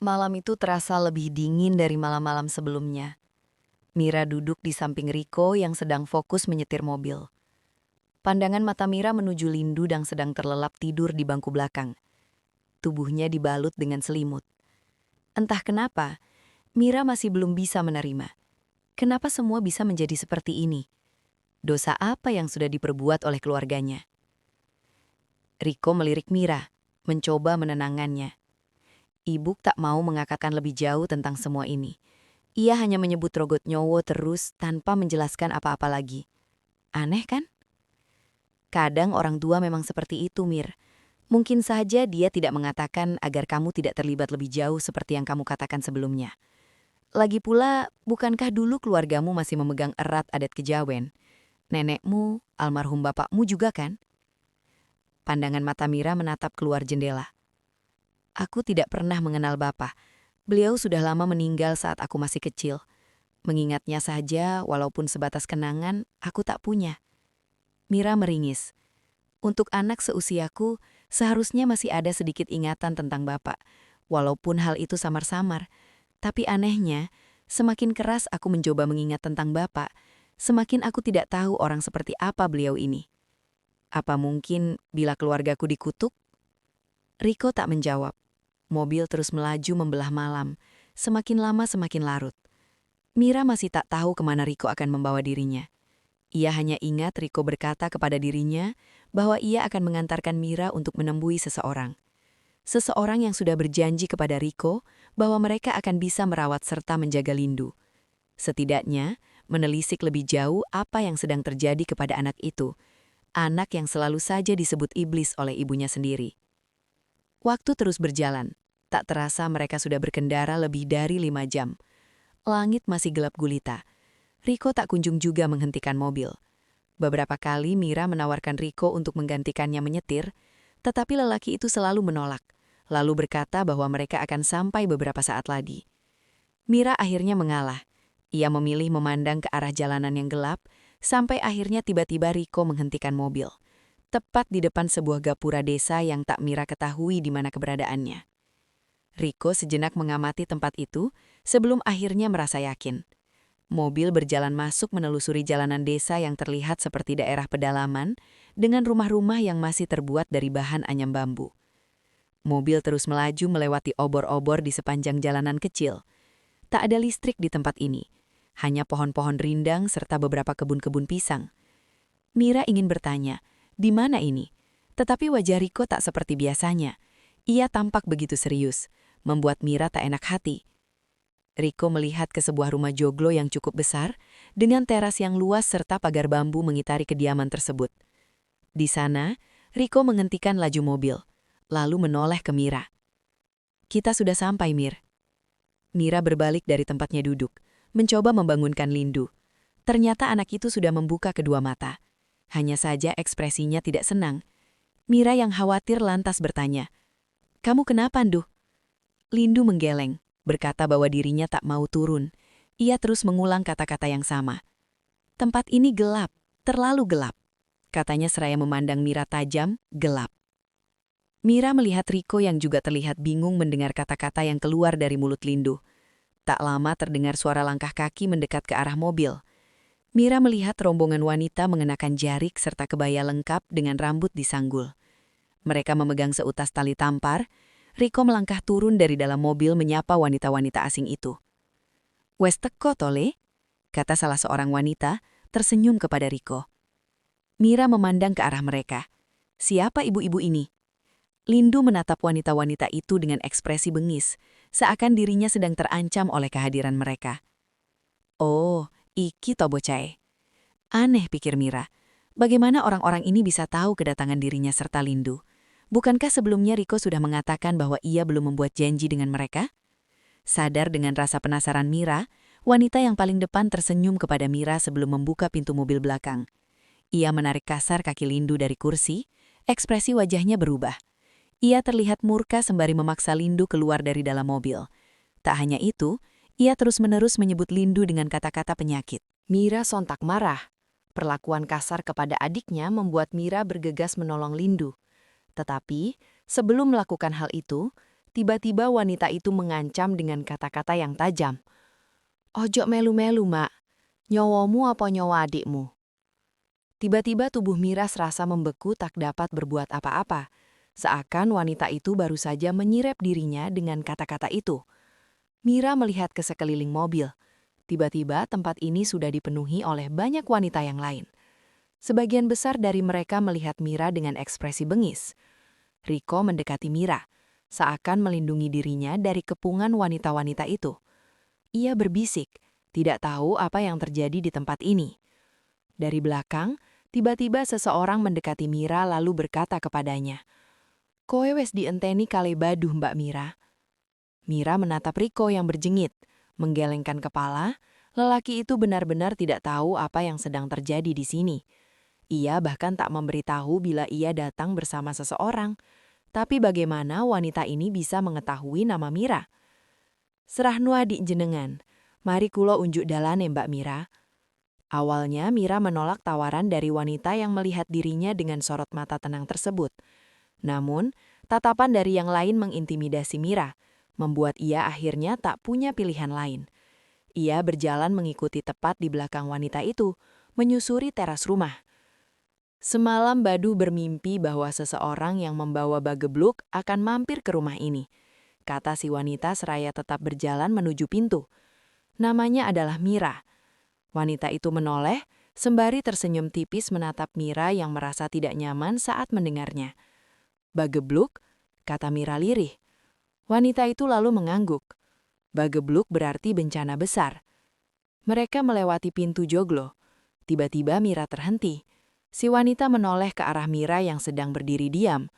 Malam itu terasa lebih dingin dari malam-malam sebelumnya. Mira duduk di samping Riko yang sedang fokus menyetir mobil. Pandangan mata Mira menuju Lindu yang sedang terlelap tidur di bangku belakang. Tubuhnya dibalut dengan selimut. Entah kenapa, Mira masih belum bisa menerima. Kenapa semua bisa menjadi seperti ini? Dosa apa yang sudah diperbuat oleh keluarganya? Riko melirik Mira, mencoba menenangkannya. Ibu tak mau mengatakan lebih jauh tentang semua ini. Ia hanya menyebut Rogot Nyowo terus tanpa menjelaskan apa-apa lagi. Aneh kan? Kadang orang tua memang seperti itu, Mir. Mungkin saja dia tidak mengatakan agar kamu tidak terlibat lebih jauh seperti yang kamu katakan sebelumnya. Lagi pula, bukankah dulu keluargamu masih memegang erat adat kejawen? Nenekmu, almarhum bapakmu juga kan? Pandangan mata Mira menatap keluar jendela. Aku tidak pernah mengenal bapak. Beliau sudah lama meninggal saat aku masih kecil. Mengingatnya saja, walaupun sebatas kenangan, aku tak punya. Mira meringis. Untuk anak seusiaku, seharusnya masih ada sedikit ingatan tentang bapak. Walaupun hal itu samar-samar. Tapi anehnya, semakin keras aku mencoba mengingat tentang bapak, semakin aku tidak tahu orang seperti apa beliau ini. Apa mungkin bila keluargaku dikutuk? Riko tak menjawab. Mobil terus melaju membelah malam. Semakin lama semakin larut. Mira masih tak tahu kemana Riko akan membawa dirinya. Ia hanya ingat Riko berkata kepada dirinya bahwa ia akan mengantarkan Mira untuk menemui seseorang. Seseorang yang sudah berjanji kepada Riko bahwa mereka akan bisa merawat serta menjaga Lindu. Setidaknya, menelisik lebih jauh apa yang sedang terjadi kepada anak itu. Anak yang selalu saja disebut iblis oleh ibunya sendiri. Waktu terus berjalan. Tak terasa mereka sudah berkendara lebih dari 5 jam. Langit masih gelap gulita. Riko tak kunjung juga menghentikan mobil. Beberapa kali Mira menawarkan Riko untuk menggantikannya menyetir, tetapi lelaki itu selalu menolak, lalu berkata bahwa mereka akan sampai beberapa saat lagi. Mira akhirnya mengalah. Ia memilih memandang ke arah jalanan yang gelap, sampai akhirnya tiba-tiba Riko menghentikan mobil. Tepat di depan sebuah gapura desa yang tak Mira ketahui di mana keberadaannya. Riko sejenak mengamati tempat itu sebelum akhirnya merasa yakin. Mobil berjalan masuk menelusuri jalanan desa yang terlihat seperti daerah pedalaman dengan rumah-rumah yang masih terbuat dari bahan anyam bambu. Mobil terus melaju melewati obor-obor di sepanjang jalanan kecil. Tak ada listrik di tempat ini, hanya pohon-pohon rindang serta beberapa kebun-kebun pisang. Mira ingin bertanya, di mana ini? Tetapi wajah Riko tak seperti biasanya. Ia tampak begitu serius, membuat Mira tak enak hati. Riko melihat ke sebuah rumah joglo yang cukup besar, dengan teras yang luas serta pagar bambu mengitari kediaman tersebut. Di sana, Riko menghentikan laju mobil, lalu menoleh ke Mira. Kita sudah sampai, Mir. Mira berbalik dari tempatnya duduk, mencoba membangunkan Lindu. Ternyata anak itu sudah membuka kedua mata. Hanya saja ekspresinya tidak senang. Mira yang khawatir lantas bertanya, "Kamu kenapa, Nduh?" Lindu menggeleng, berkata bahwa dirinya tak mau turun. Ia terus mengulang kata-kata yang sama. Tempat ini gelap, terlalu gelap. Katanya seraya memandang Mira tajam, gelap. Mira melihat Riko yang juga terlihat bingung mendengar kata-kata yang keluar dari mulut Lindu. Tak lama terdengar suara langkah kaki mendekat ke arah mobil. Mira melihat rombongan wanita mengenakan jarik serta kebaya lengkap dengan rambut disanggul. Mereka memegang seutas tali tampar. Riko melangkah turun dari dalam mobil menyapa wanita-wanita asing itu. "Wes teko tole?" kata salah seorang wanita, tersenyum kepada Riko. Mira memandang ke arah mereka. Siapa ibu-ibu ini? Lindu menatap wanita-wanita itu dengan ekspresi bengis, seakan dirinya sedang terancam oleh kehadiran mereka. Oh, iki to bocae. Aneh, pikir Mira. Bagaimana orang-orang ini bisa tahu kedatangan dirinya serta Lindu? Bukankah sebelumnya Riko sudah mengatakan bahwa ia belum membuat janji dengan mereka? Sadar dengan rasa penasaran Mira, wanita yang paling depan tersenyum kepada Mira sebelum membuka pintu mobil belakang. Ia menarik kasar kaki Lindu dari kursi, ekspresi wajahnya berubah. Ia terlihat murka sembari memaksa Lindu keluar dari dalam mobil. Tak hanya itu, ia terus-menerus menyebut Lindu dengan kata-kata penyakit. Mira sontak marah. Perlakuan kasar kepada adiknya membuat Mira bergegas menolong Lindu. Tetapi, sebelum melakukan hal itu, Tiba-tiba wanita itu mengancam dengan kata-kata yang tajam. "Ojo melu-melu, Mak. Nyawamu apa nyawa adikmu?" Tiba-tiba tubuh Mira serasa membeku tak dapat berbuat apa-apa. Seakan wanita itu baru saja menyirep dirinya dengan kata-kata itu. Mira melihat ke sekeliling mobil. Tiba-tiba tempat ini sudah dipenuhi oleh banyak wanita yang lain. Sebagian besar dari mereka melihat Mira dengan ekspresi bengis. Riko mendekati Mira, seakan melindungi dirinya dari kepungan wanita-wanita itu. Ia berbisik, tidak tahu apa yang terjadi di tempat ini. Dari belakang, tiba-tiba seseorang mendekati Mira lalu berkata kepadanya, "Koe wes dienteni kale baduh, Mbak Mira." Mira menatap Riko yang berjengit, menggelengkan kepala. Lelaki itu benar-benar tidak tahu apa yang sedang terjadi di sini. Ia bahkan tak memberitahu bila ia datang bersama seseorang. Tapi bagaimana wanita ini bisa mengetahui nama Mira? "Serahnu adik jenengan, mari kulo unjuk dalane Mbak Mira." Awalnya Mira menolak tawaran dari wanita yang melihat dirinya dengan sorot mata tenang tersebut. Namun, tatapan dari yang lain mengintimidasi Mira, membuat ia akhirnya tak punya pilihan lain. Ia berjalan mengikuti tepat di belakang wanita itu, menyusuri teras rumah. Semalam Badu bermimpi bahwa seseorang yang membawa bagebluk akan mampir ke rumah ini, kata si wanita seraya tetap berjalan menuju pintu. Namanya adalah Mira. Wanita itu menoleh, sembari tersenyum tipis menatap Mira yang merasa tidak nyaman saat mendengarnya. "Bagebluk?" kata Mira lirih. Wanita itu lalu mengangguk. Bagebluk berarti bencana besar. Mereka melewati pintu joglo. Tiba-tiba Mira terhenti. Si wanita menoleh ke arah Mira yang sedang berdiri diam.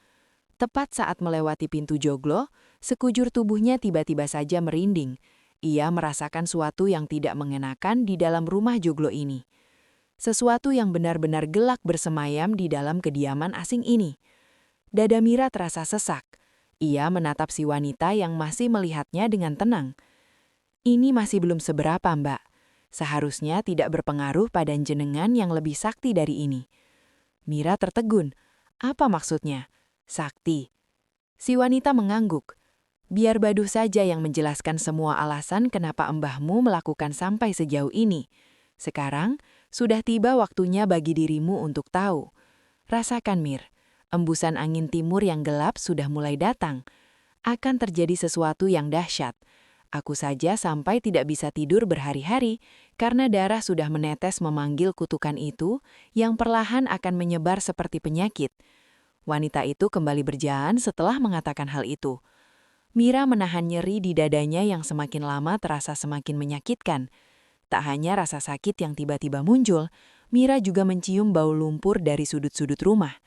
Tepat saat melewati pintu joglo, sekujur tubuhnya tiba-tiba saja merinding. Ia merasakan sesuatu yang tidak mengenakan di dalam rumah joglo ini. Sesuatu yang benar-benar gelak bersemayam di dalam kediaman asing ini. Dada Mira terasa sesak. Ia menatap si wanita yang masih melihatnya dengan tenang. "Ini masih belum seberapa, Mbak. Seharusnya tidak berpengaruh pada jenengan yang lebih sakti dari ini." Mira tertegun. Apa maksudnya? Sakti. Si wanita mengangguk. "Biar Baduh saja yang menjelaskan semua alasan kenapa embahmu melakukan sampai sejauh ini. Sekarang, sudah tiba waktunya bagi dirimu untuk tahu. Rasakan, Mir. Embusan angin timur yang gelap sudah mulai datang. Akan terjadi sesuatu yang dahsyat. Aku saja sampai tidak bisa tidur berhari-hari karena darah sudah menetes memanggil kutukan itu yang perlahan akan menyebar seperti penyakit." Wanita itu kembali berjalan setelah mengatakan hal itu. Mira menahan nyeri di dadanya yang semakin lama terasa semakin menyakitkan. Tak hanya rasa sakit yang tiba-tiba muncul, Mira juga mencium bau lumpur dari sudut-sudut rumah.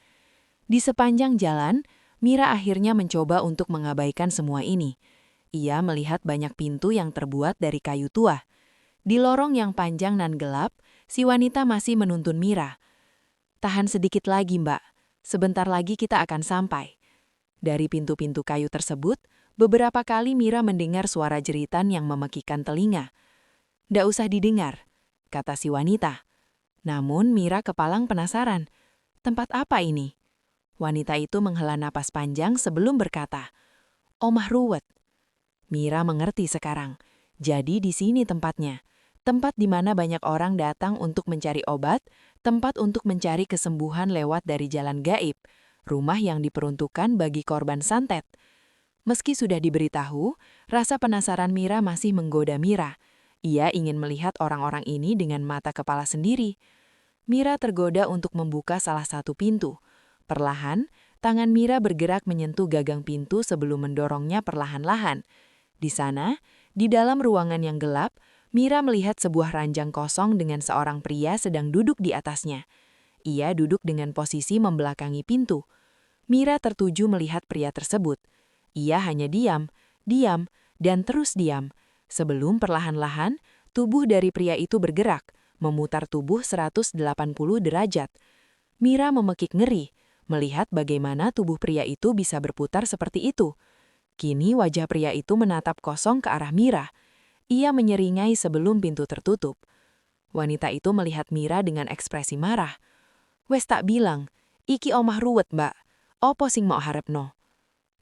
Di sepanjang jalan, Mira akhirnya mencoba untuk mengabaikan semua ini. Ia melihat banyak pintu yang terbuat dari kayu tua. Di lorong yang panjang dan gelap, si wanita masih menuntun Mira. "Tahan sedikit lagi, Mbak. Sebentar lagi kita akan sampai." Dari pintu-pintu kayu tersebut, beberapa kali Mira mendengar suara jeritan yang memekikan telinga. "Ndak usah didengar," kata si wanita. Namun Mira kepalang penasaran. Tempat apa ini? Wanita itu menghela napas panjang sebelum berkata, "Omah Ruwet." Mira mengerti sekarang. Jadi di sini tempatnya. Tempat di mana banyak orang datang untuk mencari obat, tempat untuk mencari kesembuhan lewat dari jalan gaib, rumah yang diperuntukkan bagi korban santet. Meski sudah diberitahu, rasa penasaran Mira masih menggoda Mira. Ia ingin melihat orang-orang ini dengan mata kepala sendiri. Mira tergoda untuk membuka salah satu pintu. Perlahan, tangan Mira bergerak menyentuh gagang pintu sebelum mendorongnya perlahan-lahan. Di sana, di dalam ruangan yang gelap, Mira melihat sebuah ranjang kosong dengan seorang pria sedang duduk di atasnya. Ia duduk dengan posisi membelakangi pintu. Mira tertuju melihat pria tersebut. Ia hanya diam, dan terus diam. Sebelum perlahan-lahan, tubuh dari pria itu bergerak, memutar tubuh 180 derajat. Mira memekik ngeri, melihat bagaimana tubuh pria itu bisa berputar seperti itu. Kini wajah pria itu menatap kosong ke arah Mira. Ia menyeringai sebelum pintu tertutup. Wanita itu melihat Mira dengan ekspresi marah. "Wes tak bilang, iki omah ruwet, Mbak. Opo sing mau harepno?"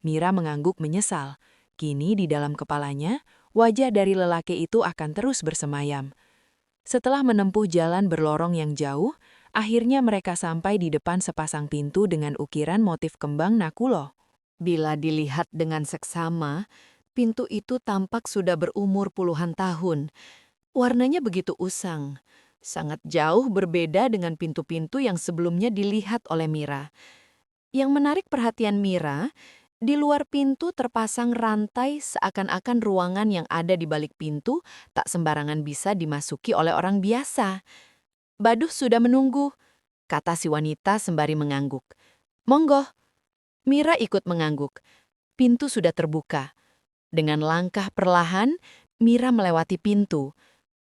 Mira mengangguk menyesal. Kini di dalam kepalanya, wajah dari lelaki itu akan terus bersemayam. Setelah menempuh jalan berlorong yang jauh, akhirnya mereka sampai di depan sepasang pintu dengan ukiran motif kembang Nakulo. Bila dilihat dengan seksama, pintu itu tampak sudah berumur puluhan tahun. Warnanya begitu usang, sangat jauh berbeda dengan pintu-pintu yang sebelumnya dilihat oleh Mira. Yang menarik perhatian Mira, di luar pintu terpasang rantai seakan-akan ruangan yang ada di balik pintu tak sembarangan bisa dimasuki oleh orang biasa. "Baduh sudah menunggu," kata si wanita sembari mengangguk. "Monggo." Mira ikut mengangguk. Pintu sudah terbuka. Dengan langkah perlahan, Mira melewati pintu.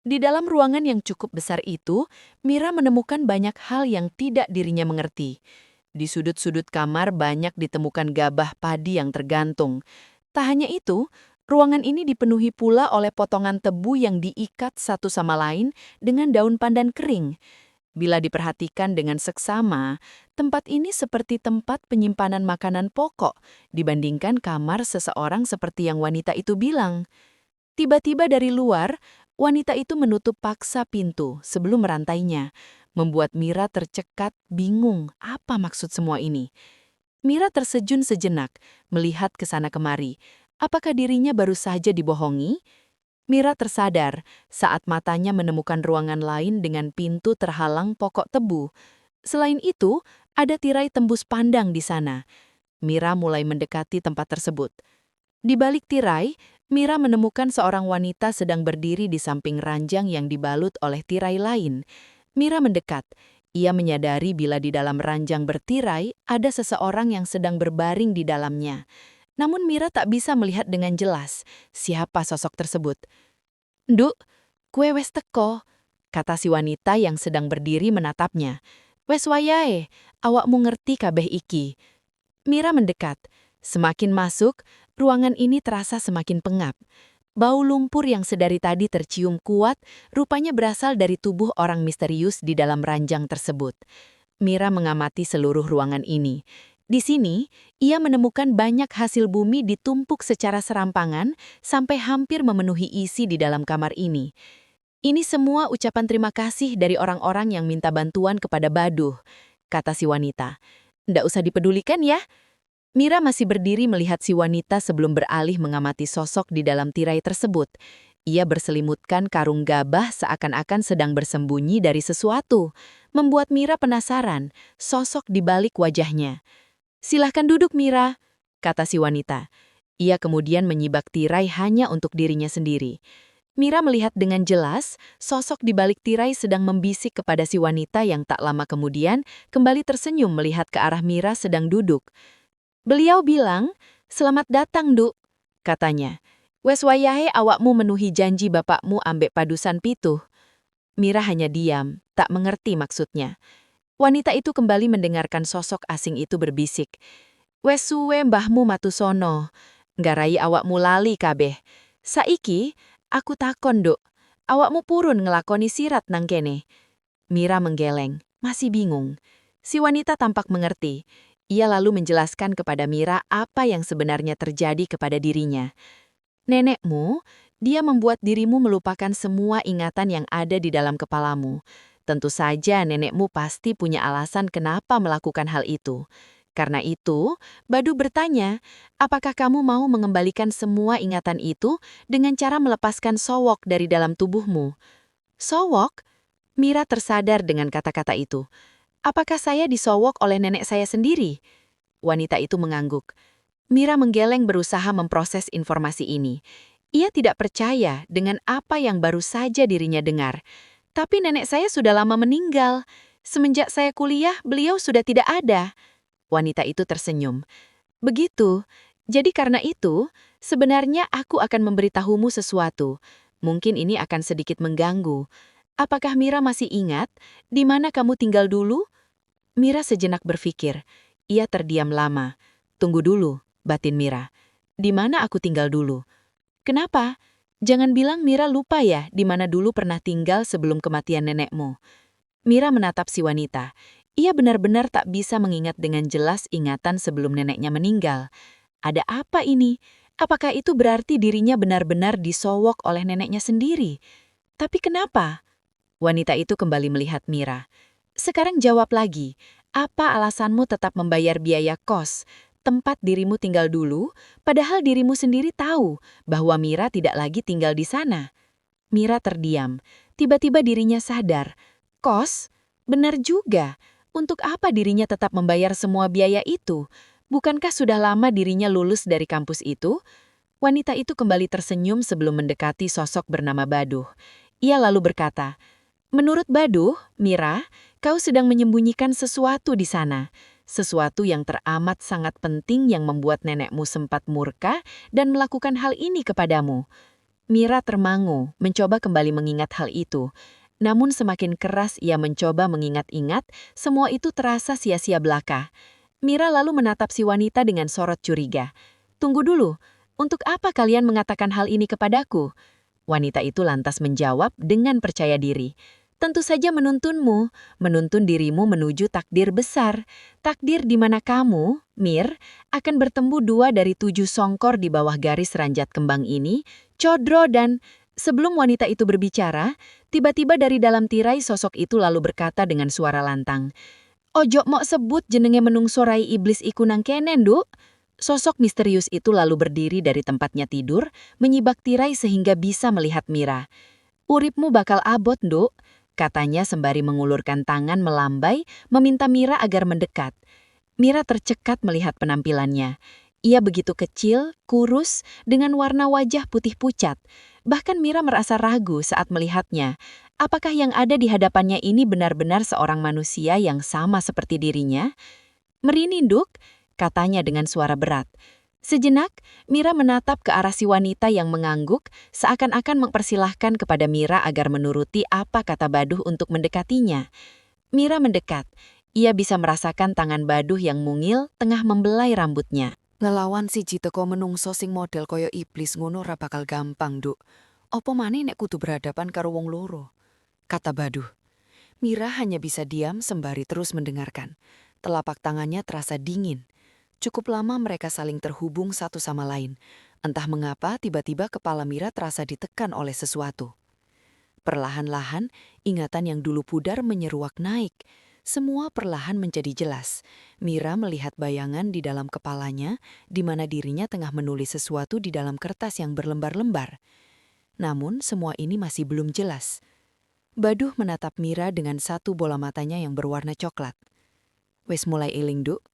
Di dalam ruangan yang cukup besar itu, Mira menemukan banyak hal yang tidak dirinya mengerti. Di sudut-sudut kamar banyak ditemukan gabah padi yang tergantung. Tak hanya itu, ruangan ini dipenuhi pula oleh potongan tebu yang diikat satu sama lain dengan daun pandan kering. Bila diperhatikan dengan seksama, tempat ini seperti tempat penyimpanan makanan pokok dibandingkan kamar seseorang seperti yang wanita itu bilang. Tiba-tiba dari luar, wanita itu menutup paksa pintu sebelum merantainya, membuat Mira tercekat, bingung apa maksud semua ini. Mira tersenyum sejenak, melihat ke sana kemari. Apakah dirinya baru saja dibohongi? Mira tersadar saat matanya menemukan ruangan lain dengan pintu terhalang pokok tebu. Selain itu, ada tirai tembus pandang di sana. Mira mulai mendekati tempat tersebut. Di balik tirai, Mira menemukan seorang wanita sedang berdiri di samping ranjang yang dibalut oleh tirai lain. Mira mendekat. Ia menyadari bila di dalam ranjang bertirai ada seseorang yang sedang berbaring di dalamnya. Namun Mira tak bisa melihat dengan jelas siapa sosok tersebut. "Nduk, kue wes teko," kata si wanita yang sedang berdiri menatapnya. "Wes wayahe, awakmu ngerti kabeh iki." Mira mendekat. Semakin masuk, ruangan ini terasa semakin pengap. Bau lumpur yang sedari tadi tercium kuat, rupanya berasal dari tubuh orang misterius di dalam ranjang tersebut. Mira mengamati seluruh ruangan ini. Di sini, ia menemukan banyak hasil bumi ditumpuk secara serampangan sampai hampir memenuhi isi di dalam kamar ini. "Ini semua ucapan terima kasih dari orang-orang yang minta bantuan kepada Baduh," kata si wanita. "Ndak usah dipedulikan ya." Mira masih berdiri melihat si wanita sebelum beralih mengamati sosok di dalam tirai tersebut. Ia berselimutkan karung gabah seakan-akan sedang bersembunyi dari sesuatu, membuat Mira penasaran sosok di balik wajahnya. "Silahkan duduk, Mira," kata si wanita. Ia kemudian menyibak tirai hanya untuk dirinya sendiri. Mira melihat dengan jelas sosok di balik tirai sedang membisik kepada si wanita yang tak lama kemudian kembali tersenyum melihat ke arah Mira sedang duduk. Beliau bilang, "Selamat datang, Duk," katanya. "Wes wayahe awakmu menuhi janji bapakmu ambek padusan pituh." Mira hanya diam, tak mengerti maksudnya. Wanita itu kembali mendengarkan sosok asing itu berbisik. "Wes suwe mbahmu matusono, nggarai awakmu lali kabeh. Saiki, aku takon, Duk, awakmu purun ngelakoni sirat nang kene." Mira menggeleng, masih bingung. Si wanita tampak mengerti. Ia lalu menjelaskan kepada Mira apa yang sebenarnya terjadi kepada dirinya. "Nenekmu, dia membuat dirimu melupakan semua ingatan yang ada di dalam kepalamu. Tentu saja nenekmu pasti punya alasan kenapa melakukan hal itu. Karena itu, Badu bertanya, apakah kamu mau mengembalikan semua ingatan itu dengan cara melepaskan sowok dari dalam tubuhmu?" "Sowok?" Mira tersadar dengan kata-kata itu. "Apakah saya disowok oleh nenek saya sendiri?" Wanita itu mengangguk. Mira menggeleng berusaha memproses informasi ini. Ia tidak percaya dengan apa yang baru saja dirinya dengar. "Tapi nenek saya sudah lama meninggal. Semenjak saya kuliah, beliau sudah tidak ada." Wanita itu tersenyum. "Begitu. Jadi karena itu, sebenarnya aku akan memberitahumu sesuatu. Mungkin ini akan sedikit mengganggu. Apakah Mira masih ingat di mana kamu tinggal dulu?" Mira sejenak berpikir. Ia terdiam lama. "Tunggu dulu," batin Mira. "Di mana aku tinggal dulu?" "Kenapa? Jangan bilang Mira lupa ya di mana dulu pernah tinggal sebelum kematian nenekmu." Mira menatap si wanita. Ia benar-benar tak bisa mengingat dengan jelas ingatan sebelum neneknya meninggal. Ada apa ini? Apakah itu berarti dirinya benar-benar disowok oleh neneknya sendiri? Tapi kenapa? Wanita itu kembali melihat Mira. Sekarang jawab lagi, apa alasanmu tetap membayar biaya kos, tempat dirimu tinggal dulu, padahal dirimu sendiri tahu bahwa Mira tidak lagi tinggal di sana? Mira terdiam. Tiba-tiba dirinya sadar. Kos? Benar juga. Untuk apa dirinya tetap membayar semua biaya itu? Bukankah sudah lama dirinya lulus dari kampus itu? Wanita itu kembali tersenyum sebelum mendekati sosok bernama Baduh. Ia lalu berkata, "Menurut Baduh, Mira, kau sedang menyembunyikan sesuatu di sana. Sesuatu yang teramat sangat penting yang membuat nenekmu sempat murka dan melakukan hal ini kepadamu." Mira termangu, mencoba kembali mengingat hal itu. Namun semakin keras ia mencoba mengingat-ingat, semua itu terasa sia-sia belaka. Mira lalu menatap si wanita dengan sorot curiga. "Tunggu dulu, untuk apa kalian mengatakan hal ini kepadaku?" Wanita itu lantas menjawab dengan percaya diri. "Tentu saja menuntunmu, menuntun dirimu menuju takdir besar. Takdir di mana kamu, Mir, akan bertemu 2 dari 7 songkor di bawah garis ranjat kembang ini, Codro dan..." Sebelum wanita itu berbicara, tiba-tiba dari dalam tirai sosok itu lalu berkata dengan suara lantang, "Ojo mok sebut jenenge menungsorai iblis iku nang kene, Nduk." Sosok misterius itu lalu berdiri dari tempatnya tidur, menyibak tirai sehingga bisa melihat Mira. "Uripmu bakal abot, Nduk," katanya sembari mengulurkan tangan melambai, meminta Mira agar mendekat. Mira tercekat melihat penampilannya. Ia begitu kecil, kurus, dengan warna wajah putih pucat. Bahkan Mira merasa ragu saat melihatnya. Apakah yang ada di hadapannya ini benar-benar seorang manusia yang sama seperti dirinya? "Merini, Nduk," katanya dengan suara berat. Sejenak, Mira menatap ke arah si wanita yang mengangguk, seakan-akan mempersilahkan kepada Mira agar menuruti apa kata Baduh untuk mendekatinya. Mira mendekat. Ia bisa merasakan tangan Baduh yang mungil tengah membelai rambutnya. Ngelawan siji teko menungso sing model koyo iblis ngono ora bakal gampang, Nduk. Apa maneh nek kudu berhadapan karo wong loro? Kata Baduh. Mira hanya bisa diam sembari terus mendengarkan. Telapak tangannya terasa dingin. Cukup lama mereka saling terhubung satu sama lain. Entah mengapa tiba-tiba kepala Mira terasa ditekan oleh sesuatu. Perlahan-lahan, ingatan yang dulu pudar menyeruak naik. Semua perlahan menjadi jelas. Mira melihat bayangan di dalam kepalanya, di mana dirinya tengah menulis sesuatu di dalam kertas yang berlembar-lembar. Namun, semua ini masih belum jelas. Baduh menatap Mira dengan satu bola matanya yang berwarna coklat. "Wes mulai eling, Duk."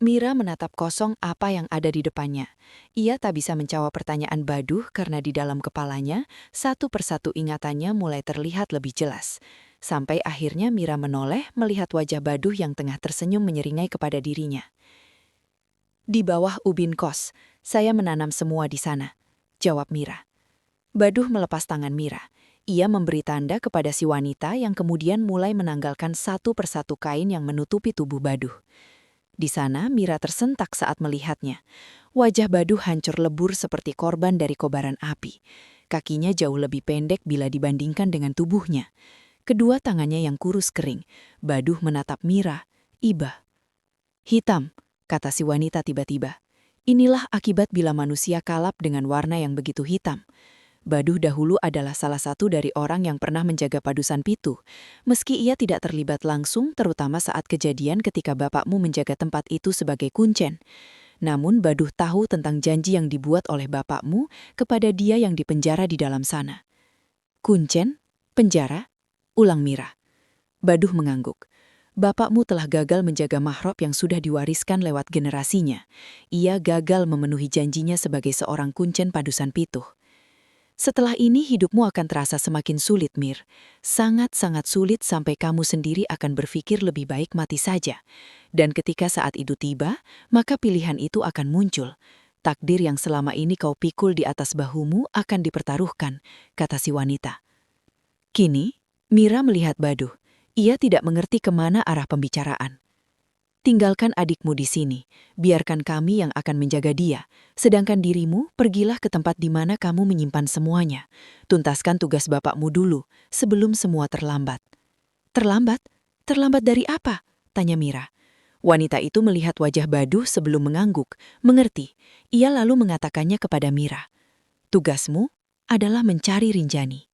Mira menatap kosong apa yang ada di depannya. Ia tak bisa menjawab pertanyaan Baduh karena di dalam kepalanya, satu persatu ingatannya mulai terlihat lebih jelas. Sampai akhirnya Mira menoleh melihat wajah Baduh yang tengah tersenyum menyeringai kepada dirinya. "Di bawah ubin kos, saya menanam semua di sana," jawab Mira. Baduh melepas tangan Mira. Ia memberi tanda kepada si wanita yang kemudian mulai menanggalkan satu persatu kain yang menutupi tubuh Baduh. Di sana, Mira tersentak saat melihatnya. Wajah Baduh hancur lebur seperti korban dari kobaran api. Kakinya jauh lebih pendek bila dibandingkan dengan tubuhnya. Kedua tangannya yang kurus kering. Baduh menatap Mira. "Iba." "Hitam," kata si wanita tiba-tiba. "Inilah akibat bila manusia kalap dengan warna yang begitu hitam." Baduh dahulu adalah salah satu dari orang yang pernah menjaga padusan Pitu. Meski ia tidak terlibat langsung, terutama saat kejadian ketika bapakmu menjaga tempat itu sebagai kuncen. Namun Baduh tahu tentang janji yang dibuat oleh bapakmu kepada dia yang dipenjara di dalam sana. "Kuncen? Penjara?" ulang Mira. Baduh mengangguk. "Bapakmu telah gagal menjaga mahrob yang sudah diwariskan lewat generasinya. Ia gagal memenuhi janjinya sebagai seorang kuncen padusan Pitu. Setelah ini hidupmu akan terasa semakin sulit, Mir. Sangat-sangat sulit sampai kamu sendiri akan berpikir lebih baik mati saja. Dan ketika saat itu tiba, maka pilihan itu akan muncul. Takdir yang selama ini kau pikul di atas bahumu akan dipertaruhkan," kata si wanita. Kini, Mira melihat Baduh. Ia tidak mengerti kemana arah pembicaraan. "Tinggalkan adikmu di sini, biarkan kami yang akan menjaga dia. Sedangkan dirimu, pergilah ke tempat di mana kamu menyimpan semuanya. Tuntaskan tugas bapakmu dulu, sebelum semua terlambat." "Terlambat? Terlambat dari apa?" tanya Mira. Wanita itu melihat wajah Badu sebelum mengangguk, mengerti. Ia lalu mengatakannya kepada Mira. Tugasmu adalah mencari Rinjani.